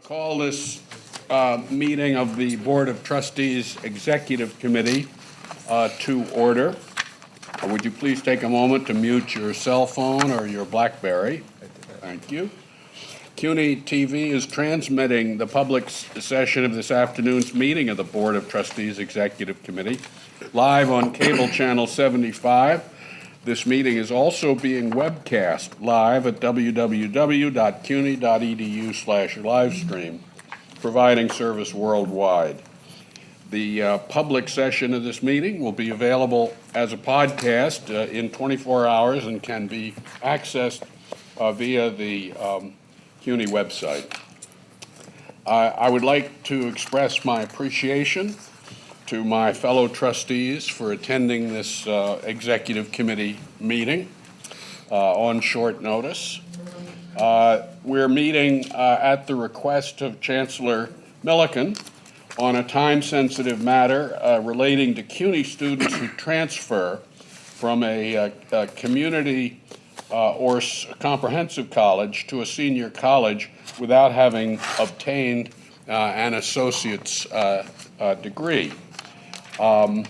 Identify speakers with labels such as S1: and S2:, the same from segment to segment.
S1: Call this meeting of the Board of Trustees Executive Committee to order. Would you please take a moment to mute your cell phone or your BlackBerry? Thank you. CUNY TV is transmitting the public session of this afternoon's meeting of the Board of Trustees Executive Committee live on cable channel 75. This meeting is also being webcast live at www.cuny.edu/livestream, providing service worldwide. The public session of this meeting will be available as a podcast in 24 hours and can be accessed via the CUNY website. I would like to express my appreciation to my fellow trustees for attending this executive committee meeting on short notice. We're meeting at the request of Chancellor Milliken on a time-sensitive matter relating to CUNY students who transfer from a community or comprehensive college to a senior college without having obtained an associate's degree. And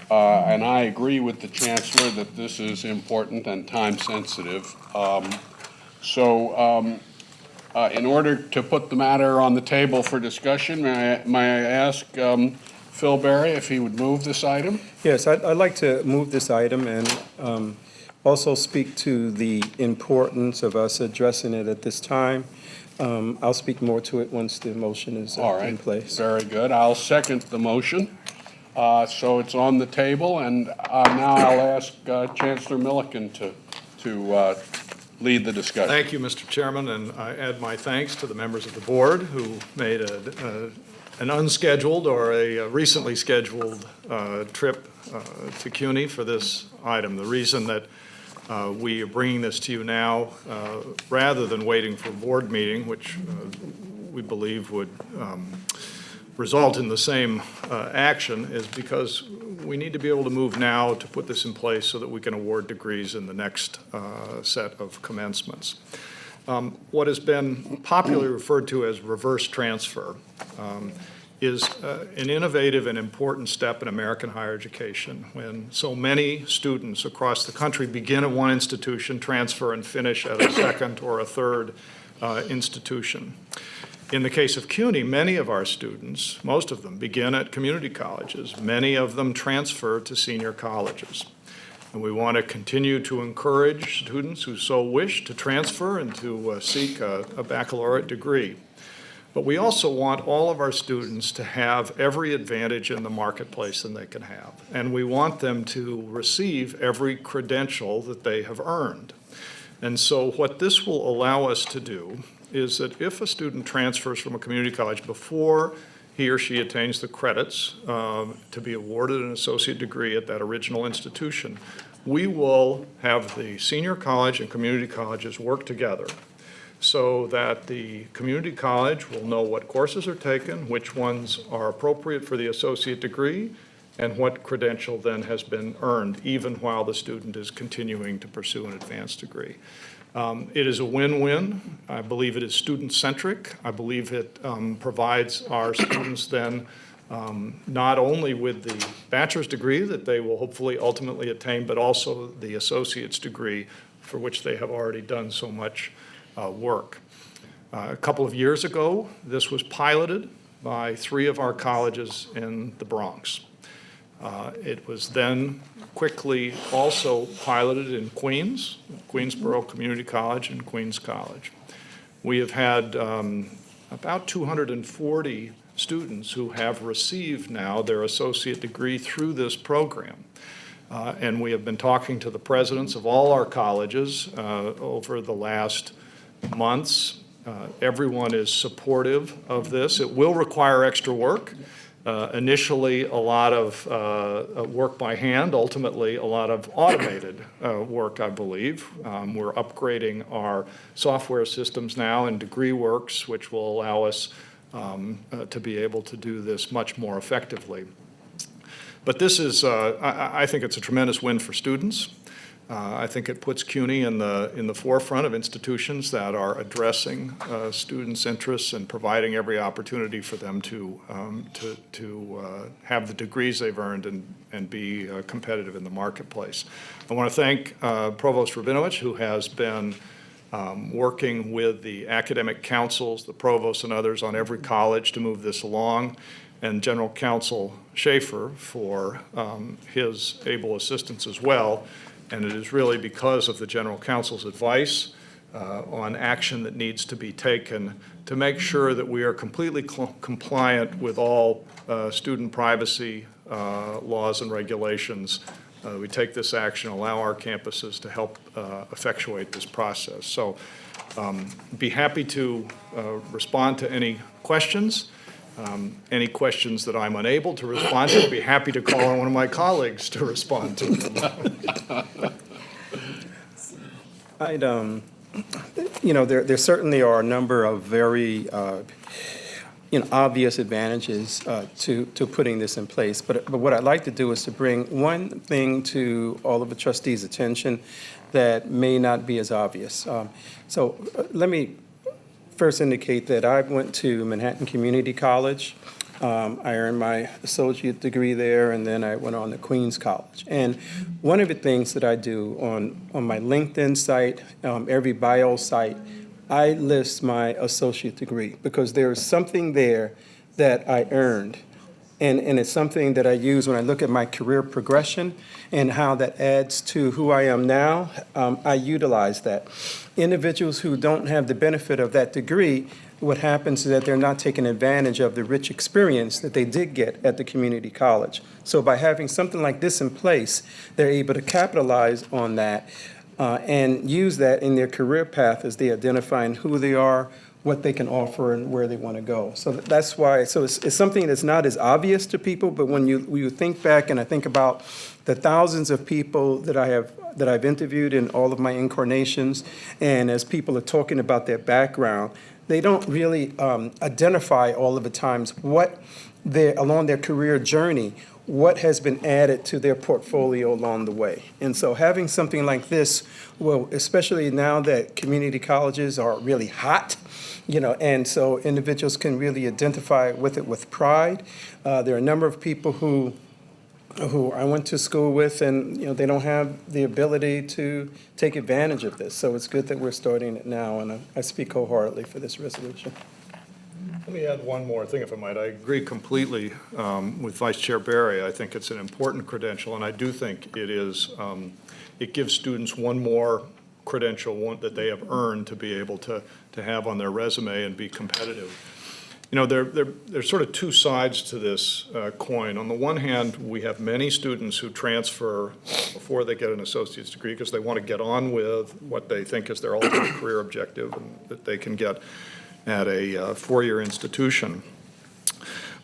S1: I agree with the Chancellor that this is important and time-sensitive. In order to put the matter on the table for discussion, may I ask Phil Berry if he would move this item?
S2: Yes, I'd like to move this item and also speak to the importance of us addressing it at this time. I'll speak more to it once the motion is in place.
S1: Very good. I'll second the motion. So it's on the table, and now I'll ask Chancellor Milliken to lead the discussion.
S3: Thank you, Mr. Chairman, and I add my thanks to the members of the board who made an unscheduled or a recently scheduled trip to CUNY for this item. The reason that we are bringing this to you now, rather than waiting for a board meeting, which we believe would result in the same action, is because we need to be able to move now to put this in place so that we can award degrees in the next set of commencements. What has been popularly referred to as reverse transfer is an innovative and important step in American higher education when so many students across the country begin at one institution, transfer, and finish at a second or a third institution. In the case of CUNY, many of our students, most of them, begin at community colleges. Many of them transfer to senior colleges. And we want to continue to encourage students who so wish to transfer and to seek a baccalaureate degree. But we also want all of our students to have every advantage in the marketplace that they can have. And we want them to receive every credential that they have earned. And so what this will allow us to do is that if a student transfers from a community college before he or she attains the credits to be awarded an associate degree at that original institution, we will have the senior college and community colleges work together so that the community college will know what courses are taken, which ones are appropriate for the associate degree, and what credential then has been earned, even while the student is continuing to pursue an advanced degree. It is a win-win. I believe it is student-centric. I believe it provides our students then not only with the bachelor's degree that they will hopefully ultimately attain, but also the associate's degree for which they have already done so much work. A couple of years ago, this was piloted by 3 of our colleges in the Bronx. It was then quickly also piloted in Queens, Queensborough Community College and Queens College. We have had about 240 students who have received now their associate degree through this program. And we have been talking to the presidents of all our colleges over the last months. Everyone is supportive of this. It will require extra work. Initially, a lot of work by hand, ultimately a lot of automated work, I believe. We're upgrading our software systems now in DegreeWorks, which will allow us to be able to do this much more effectively. But this is, I think it's a tremendous win for students. I think it puts CUNY in the forefront of institutions that are addressing students' interests and providing every opportunity for them to have the degrees they've earned and be competitive in the marketplace. I want to thank Provost Rabinovich, who has been working with the academic councils, the provosts and others on every college to move this along, and General Counsel Schaefer for his able assistance as well. And it is really because of the General Counsel's advice on action that needs to be taken to make sure that we are completely compliant with all student privacy laws and regulations. We take this action, allow our campuses to help effectuate this process. So be happy to respond to any questions. Any questions that I'm unable to respond to, I'd be happy to call on one of my colleagues to respond to them.
S2: There certainly are a number of very, obvious advantages to putting this in place. But what I'd like to do is to bring one thing to all of the trustees' attention that may not be as obvious. So let me first indicate that I went to Manhattan Community College. I earned my associate degree there, and then I went on to Queens College. And one of the things that I do on my LinkedIn site, every bio site, I list my associate degree because there is something there that I earned. And it's something that I use when I look at my career progression and how that adds to who I am now. I utilize that. Individuals who don't have the benefit of that degree, what happens is that they're not taking advantage of the rich experience that they did get at the community college. So by having something like this in place, they're able to capitalize on that and use that in their career path as they identify who they are, what they can offer, and where they want to go. So that's why, so it's something that's not as obvious to people, but when you think back and I think about the thousands of people that I've interviewed in all of my incarnations, and as people are talking about their background, they don't really identify all of the times what along their career journey, what has been added to their portfolio along the way. And so having something like this, well, especially now that community colleges are really hot, and so individuals can really identify with it with pride. There are a number of people who I went to school with, and they don't have the ability to take advantage of this. So it's good that we're starting it now, and I speak wholeheartedly for this resolution.
S3: Let me add one more thing, if I might. I agree completely with Vice Chair Barry. I think it's an important credential, and I do think it gives students one more credential that they have earned to be able to have on their resume and be competitive. There's sort of two sides to this coin. On the one hand, we have many students who transfer before they get an associate's degree because they want to get on with what they think is their ultimate career objective and that they can get at a four-year institution.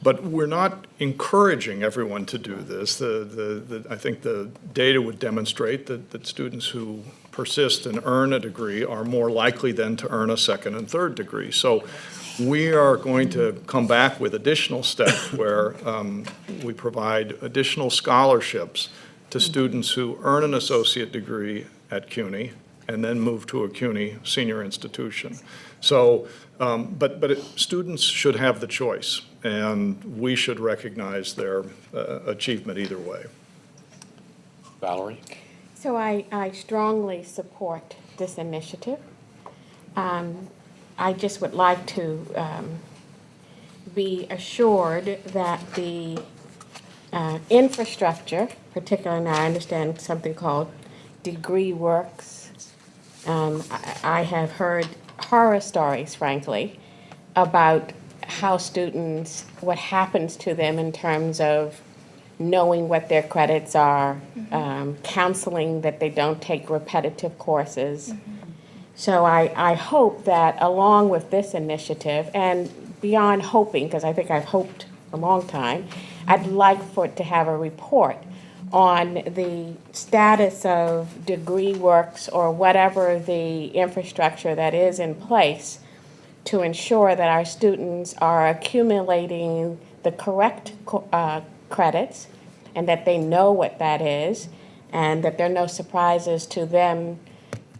S3: But we're not encouraging everyone to do this. I think the data would demonstrate that students who persist and earn a degree are more likely then to earn a second and third degree. So we are going to come back with additional steps where we provide additional scholarships to students who earn an associate degree at CUNY and then move to a CUNY senior institution. So, but students should have the choice, and we should recognize their achievement either way.
S1: Valerie?
S4: So I strongly support this initiative. I just would like to be assured that the infrastructure, particularly now I understand something called DegreeWorks. I have heard horror stories, frankly, about how students, what happens to them in terms of knowing what their credits are, counseling that they don't take repetitive courses. So I hope that along with this initiative, and beyond hoping, because I think I've hoped a long time, I'd like for it to have a report on the status of DegreeWorks or whatever the infrastructure that is in place to ensure that our students are accumulating the correct credits and that they know what that is, and that there are no surprises to them.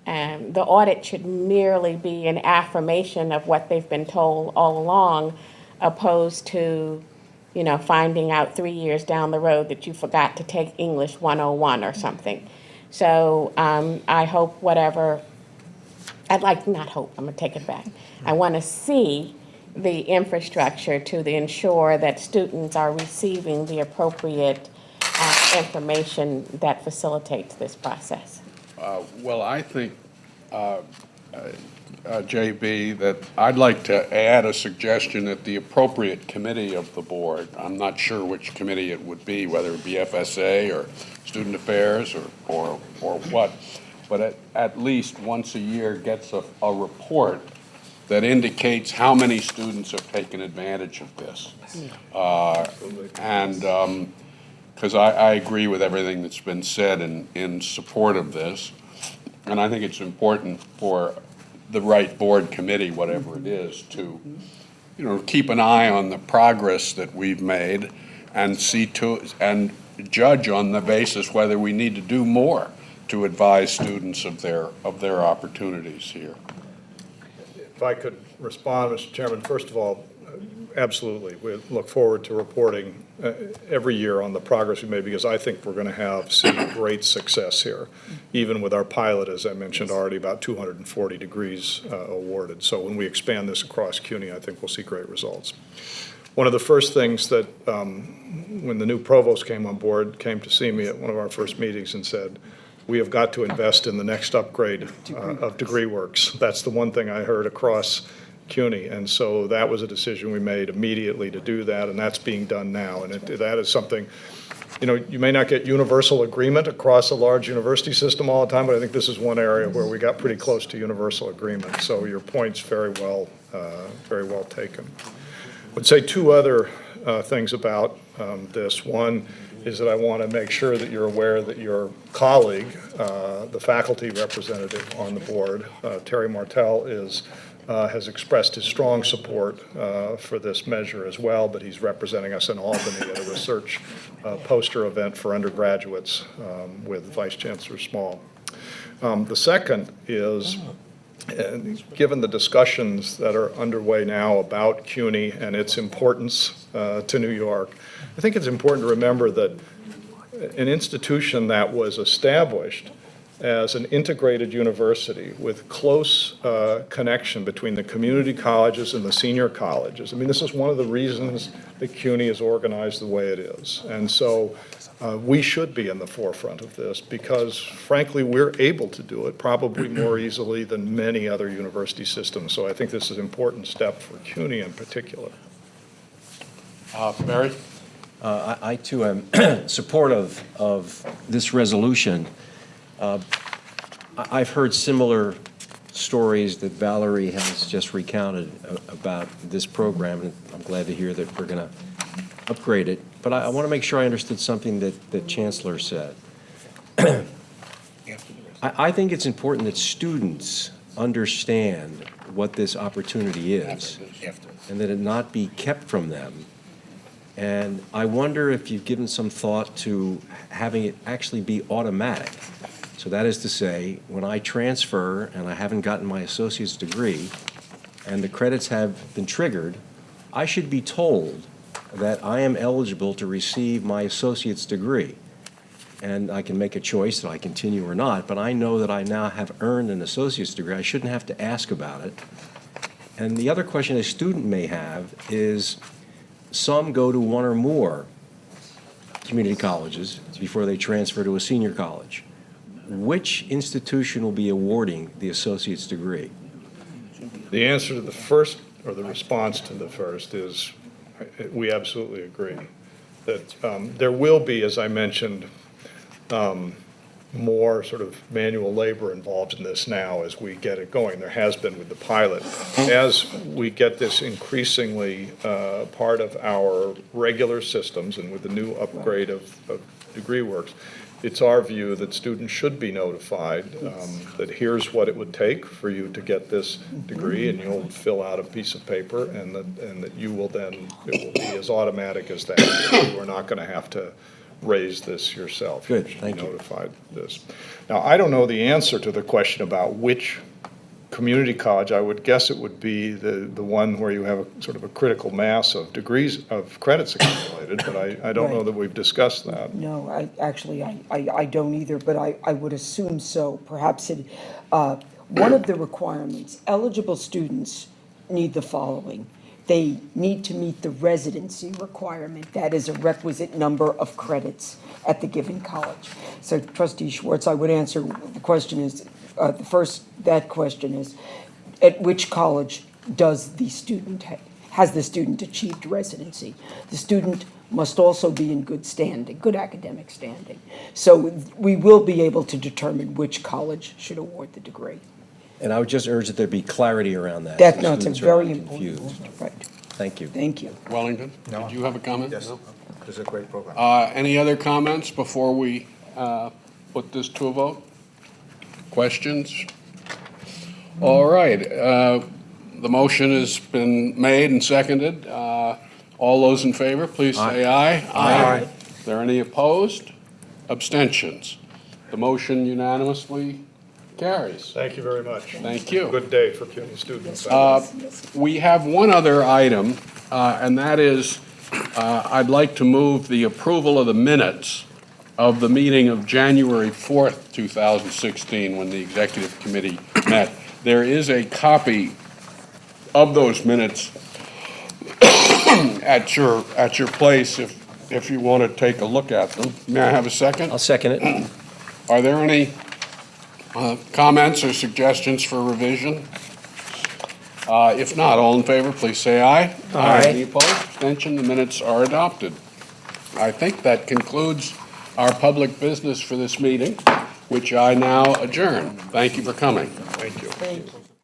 S4: The audit should merely be an affirmation of what they've been told all along, opposed to, finding out 3 years down the road that you forgot to take English 101 or something. So I hope not hope, I'm gonna take it back. I wanna see the infrastructure to ensure that students are receiving the appropriate information that facilitates this process.
S1: Well, I think, JB, that I'd like to add a suggestion that the appropriate committee of the board, I'm not sure which committee it would be, whether it be FSA or Student Affairs or what, but at least once a year gets a report that indicates how many students have taken advantage of this. Because I agree with everything that's been said in support of this. And I think it's important for the right board committee, whatever it is, to, keep an eye on the progress that we've made and and judge on the basis whether we need to do more to advise students of their opportunities here.
S3: If I could respond, Mr. Chairman, first of all, absolutely. We look forward to reporting every year on the progress we made, because I think we're going to see great success here, even with our pilot, as I mentioned already, about 240 degrees awarded. So when we expand this across CUNY, I think we'll see great results. One of the first things that, when the new provost came on board, came to see me at one of our first meetings and said, we have got to invest in the next upgrade of DegreeWorks. That's the one thing I heard across CUNY, and so that was a decision we made immediately to do that, and that's being done now. And that is something, you may not get universal agreement across a large university system all the time, but I think this is one area where we got pretty close to universal agreement. So your point's very well taken. I would say two other things about this. One is that I want to make sure that you're aware that your colleague, the faculty representative on the board, Terry Martell, has expressed his strong support for this measure as well, but he's representing us in Albany at a research poster event for undergraduates with Vice Chancellor Small. The second is, given the discussions that are underway now about CUNY and its importance to New York, I think it's important to remember that an institution that was established as an integrated university with close connection between the community colleges and the senior colleges. I mean, this is one of the reasons that CUNY is organized the way it is. And so we should be in the forefront of this because, frankly, we're able to do it probably more easily than many other university systems. So I think this is an important step for CUNY in particular.
S1: Barry?
S5: I too am supportive of this resolution. I've heard similar stories that Valerie has just recounted about this program, and I'm glad to hear that we're going to upgrade it. But I want to make sure I understood something that Chancellor said. I think it's important that students understand what this opportunity is and that it not be kept from them. And I wonder if you've given some thought to having it actually be automatic. So that is to say, when I transfer and I haven't gotten my associate's degree and the credits have been triggered, I should be told that I am eligible to receive my associate's degree. And I can make a choice that I continue or not, but I know that I now have earned an associate's degree. I shouldn't have to ask about it. And the other question a student may have is, some go to one or more community colleges before they transfer to a senior college. Which institution will be awarding the associate's degree?
S3: The answer to the first, or the response to the first, is we absolutely agree that there will be, as I mentioned, more sort of manual labor involved in this now as we get it going. There has been with the pilot. As we get this increasingly part of our regular systems and with the new upgrade of DegreeWorks, it's our view that students should be notified that here's what it would take for you to get this degree, and you'll fill out a piece of paper, and that you will then, it will be as automatic as that. We're not going to have to raise this yourself.
S5: Good,
S3: should be
S5: thank you.
S3: Notified this. Now, I don't know the answer to the question about which community college. I would guess it would be the one where you have a sort of a critical mass of degrees, of credits accumulated, but I don't know
S6: Right.
S3: that we've discussed that.
S6: No, I don't either, but I would assume so. Perhaps one of the requirements, eligible students need the following. They need to meet the residency requirement. That is a requisite number of credits at the given college. So trustee Schwartz, I would answer, the question is, that question is, at which college has the student achieved residency? The student must also be in good standing, good academic standing. So we will be able to determine which college should award the degree.
S5: And I would just urge that there be clarity around that.
S6: That,
S5: so
S6: no, it's a
S5: students are
S6: very
S5: not
S6: important
S5: confused.
S6: point. Right,
S5: Thank you.
S6: thank you.
S1: Wellington, did you have a comment?
S7: Yes,
S1: No?
S7: this is a great program.
S1: Any other comments before we put this to a vote? Questions? All right, the motion has been made and seconded. All those in favor, please say aye. Aye. Are there any opposed? Abstentions? The motion unanimously carries.
S3: Thank you very much.
S1: Thank you.
S3: Good day for CUNY students.
S1: We have one other item, and that is, I'd like to move the approval of the minutes of the meeting of January 4th, 2016, when the executive committee met. There is a copy of those minutes at your place if you want to take a look at them. May I have a second?
S5: I'll second it.
S1: Are there any comments or suggestions for revision? If not, all in favor, please say aye.
S5: Aye.
S1: Any opposed? Abstention? The minutes are adopted. I think that concludes our public business for this meeting, which I now adjourn. Thank you for coming.
S3: Thank you.
S6: Thank you.